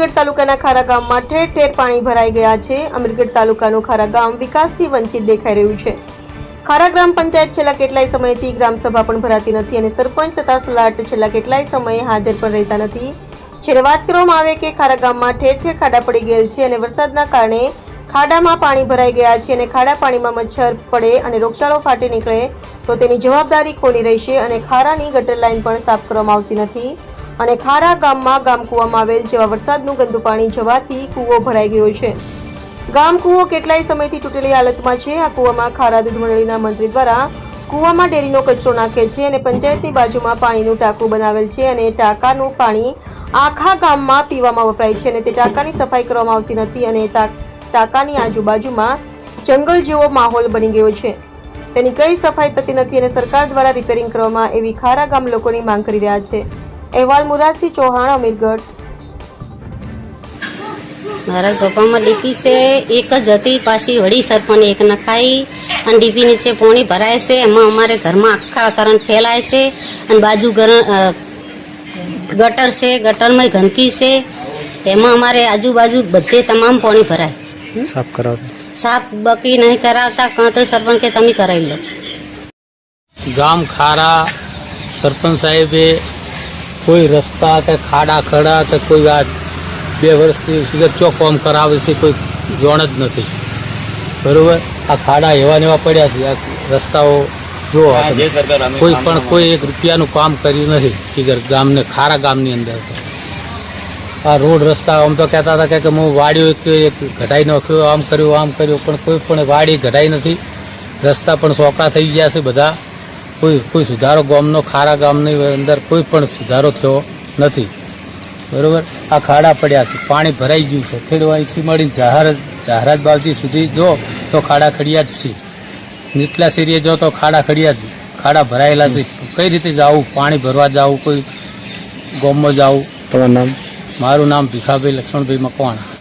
અમીરગઢ તાલુકાના ખારા ગામમાં ઠેર ઠેર પાણી ભરાઈ ગયા છે। અમીરગઢ તાલુકાનું ખારા ગામ વિકાસથી વંચિત દેખાઈ રહ્યું છે। ખારા ગ્રામ પંચાયત છેલ્લા કેટલાય સમયથી ગ્રામસભા પણ ભરાતી નથી અને સરપંચ તથા સલાટ છેલ્લા કેટલાય સમયે હાજર પણ રહેતા નથી। જ્યારે વાત કરવામાં આવે કે ખારા ગામમાં ઠેર ઠેર ખાડા પડી ગયેલ છે અને વરસાદના કારણે ખાડામાં પાણી ભરાઈ ગયા છે અને ખાડા પાણીમાં મચ્છર પડે અને રોગચાળો ફાટી નીકળે તો તેની જવાબદારી કોની રહેશે અને ખારાની ગટર લાઇન પણ સાફ કરવામાં આવતી નથી અને ખારા ગામમાં ગામ કૂવામાં આવેલ જેવા વરસાદનું ગંદુ પાણી જવાથી કૂવો ભરાઈ ગયો છે। ગામ કૂવો કેટલાય સમયથી તૂટેલી હાલતમાં છે। આ કૂવામાં ખારા દૂધ મંડળીના મંત્રી દ્વારા કૂવામાં ડેરીનો કચરો નાખે છે અને પંચાયતની બાજુમાં પાણીનું ટાંકું બનાવેલ છે અને ટાંકાનું પાણી આખા ગામમાં પીવામાં વપરાય છે અને તે ટાંકાની સફાઈ કરવામાં આવતી નથી અને ટાંકાની આજુબાજુમાં જંગલ જેવો માહોલ બની ગયો છે। તેની કઈ સફાઈ થતી નથી અને સરકાર દ્વારા રિપેરિંગ કરવામાં એવી ખારા ગામ લોકોની માંગ કરી રહ્યા છે। अहवाल मुरासी चौहान अमीरगढ़। मारा चौपा में डीपी से एक ज हती पासी वड़ी सरपंच एक नखाई और डीपी नीचे पानी भराय से एमां अमारे घर में आखा करण फैलाय से और बाजू गटर से गटर में गंदकी से एमां अमारे आजू बाजू बधे तमाम पानी भराय साफ कराओ साफ बाकी नहीं कराता कहाँ तो सरपंच के तमी कराई लो। गाम खारा सरपंच साहेबे कोई रस्ता के खाड़ा खड़ा तो कोई आ 2 વર્ષથી સિગત ચો કામ કરાવે છે કોઈ જોણ જ નથી બરોબર। આ ખાડા એવા ને એવા પડ્યા છે। આ રસ્તાઓ જો કોઈ 1 રૂપિયાનું કામ કર્યું નથી સિગર ગામને ખારા ગામની અંદર। આ રોડ રસ્તા આમ તો કહેતા હતા કે હું વાડીઓ એક ઘટાઈ નાખ્યો આમ કર્યું પણ કોઈ પણ વાડી ઘટાઈ નથી। રસ્તા પણ સોકડા થઈ ગયા છે બધા। કોઈ સુધારો ગામનો ખારા ગામની અંદર કોઈ પણ સુધારો થયો નથી બરોબર। આ ખાડા પડ્યા છે પાણી ભરાઈ ગયું છે ખેડવાથી મળીને જહારાજ બાવજી સુધી જો તો ખાડા ખડિયા જ છે। નીચલા શેરીએ જો તો ખાડા ખડિયા જ ખાડા ભરાયેલા છે। કઈ રીતે જવું પાણી ભરવા જવું કોઈ ગામમાં જવું। તમારું નામ? મારું નામ ભીખાભાઈ લક્ષ્મણભાઈ મકવાણા।